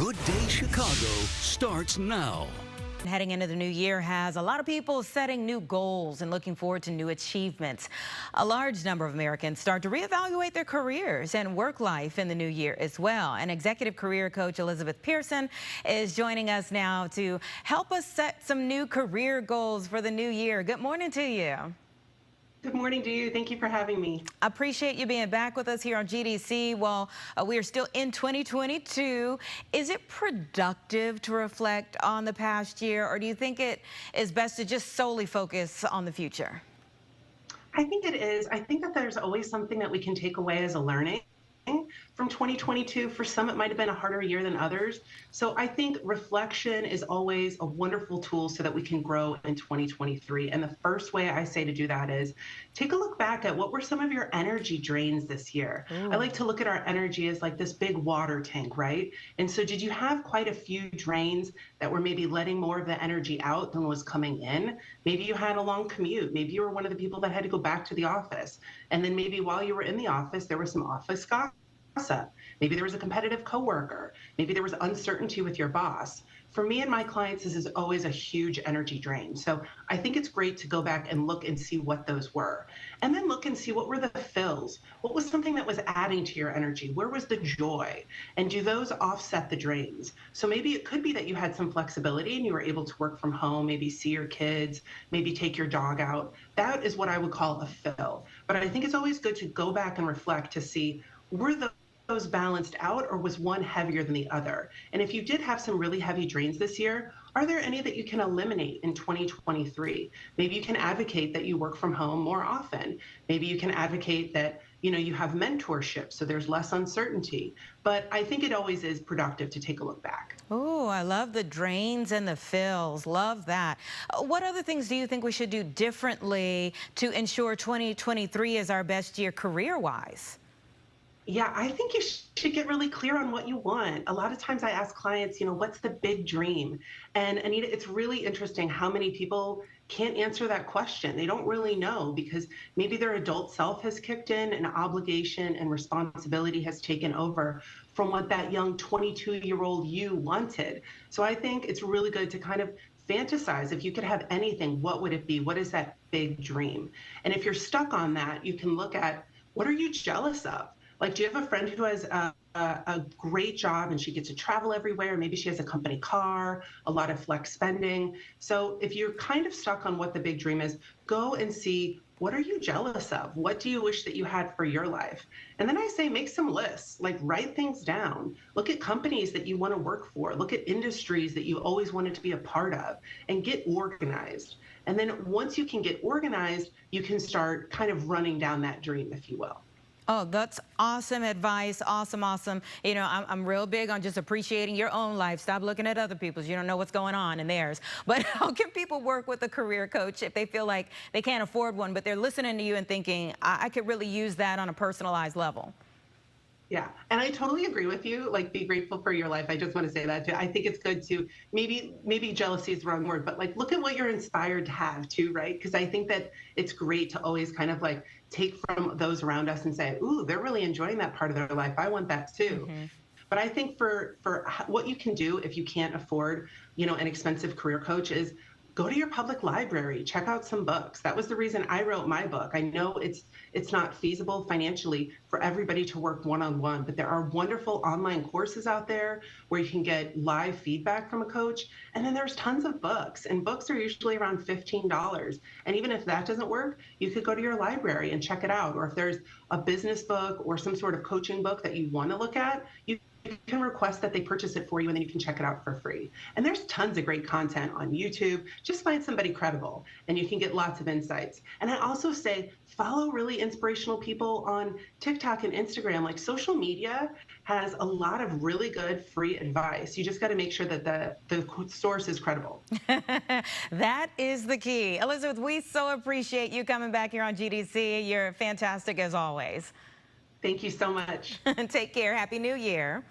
Good Day Chicago starts now. Heading into the new year has a lot of people setting new goals and looking forward to new achievements. A large number of Americans start to reevaluate their careers and work life in the new year as well. And executive career coach Elizabeth Pearson is joining us now to help us set some new career goals for the new year. Good morning to you. Good morning to you. Thank you for having me. I appreciate you being back with us here on GDC. Well, we are still in 2022. Is it productive to reflect on the past year, or do you think it is best to just solely focus on the future? I think it is. I think that there's always something that we can take away as a learning from 2022. For some, it might have been a harder year than others. So I think reflection is always a wonderful tool so that we can grow in 2023. And the first way I say to do that is take a look back at what were some of your energy drains this year. Ooh. I like to look at our energy as like this big water tank, right? And so did you have quite a few drains that were maybe letting more of the energy out than was coming in? Maybe you had a long commute. Maybe you were one of the people that had to go back to the office. And then maybe while you were in the office, there was some office gossip. Maybe there was a competitive coworker. Maybe there was uncertainty with your boss. For me and my clients, this is always a huge energy drain. So I think it's great to go back and look and see what those were. And then look and see what were the fills. What was something that was adding to your energy? Where was the joy? And do those offset the drains? So maybe it could be that you had some flexibility and you were able to work from home, maybe see your kids, maybe take your dog out. That is what I would call a fill. But I think it's always good to go back and reflect to see, were those balanced out, or was one heavier than the other? And if you did have some really heavy drains this year, are there any that you can eliminate in 2023? Maybe you can advocate that you work from home more often. Maybe you can advocate that you have mentorship, so there's less uncertainty. But I think it always is productive to take a look back. Oh, I love the drains and the fills. Love that. What other things do you think we should do differently to ensure 2023 is our best year career-wise? Yeah, I think you should get really clear on what you want. A lot of times I ask clients, what's the big dream? And Anita, it's really interesting how many people can't answer that question. They don't really know because maybe their adult self has kicked in and obligation and responsibility has taken over from what that young 22-year-old you wanted. So I think it's really good to kind of fantasize. If you could have anything, what would it be? What is that big dream? And if you're stuck on that, you can look at, what are you jealous of? Like, do you have a friend who has a great job and she gets to travel everywhere? Maybe she has a company car, a lot of flex spending. So if you're kind of stuck on what the big dream is, go and see, what are you jealous of? What do you wish that you had for your life? And then I say, make some lists, like write things down. Look at companies that you want to work for. Look at industries that you always wanted to be a part of, and get organized. And then once you can get organized, you can start kind of running down that dream, if you will. Oh, that's awesome advice. Awesome, awesome. I'm real big on just appreciating your own life. Stop looking at other people's. You don't know what's going on in theirs. But how can people work with a career coach if they feel like they can't afford one, but they're listening to you and thinking, I could really use that on a personalized level? Yeah, and I totally agree with you. Like, be grateful for your life. I just want to say that too. I think it's good to maybe jealousy is the wrong word, but like look at what you're inspired to have too, right? Because I think that it's great to always kind of like take from those around us and say, ooh, they're really enjoying that part of their life. I want that too. Mm-hmm. But I think for what you can do if you can't afford, an expensive career coach is go to your public library, check out some books. That was the reason I wrote my book. I know it's not feasible financially for everybody to work one-on-one, but there are wonderful online courses out there where you can get live feedback from a coach. And then there's tons of books, and books are usually around $15. And even if that doesn't work, you could go to your library and check it out. Or if there's a business book or some sort of coaching book that you want to look at, you can request that they purchase it for you, and then you can check it out for free. And there's tons of great content on YouTube. Just find somebody credible and you can get lots of insights. And I also say, follow really inspirational people on TikTok and Instagram. Like, social media has a lot of really good free advice. You just got to make sure that the source is credible. That is the key. Elizabeth, we so appreciate you coming back here on GDC. You're fantastic as always. Thank you so much. Take care. Happy New Year.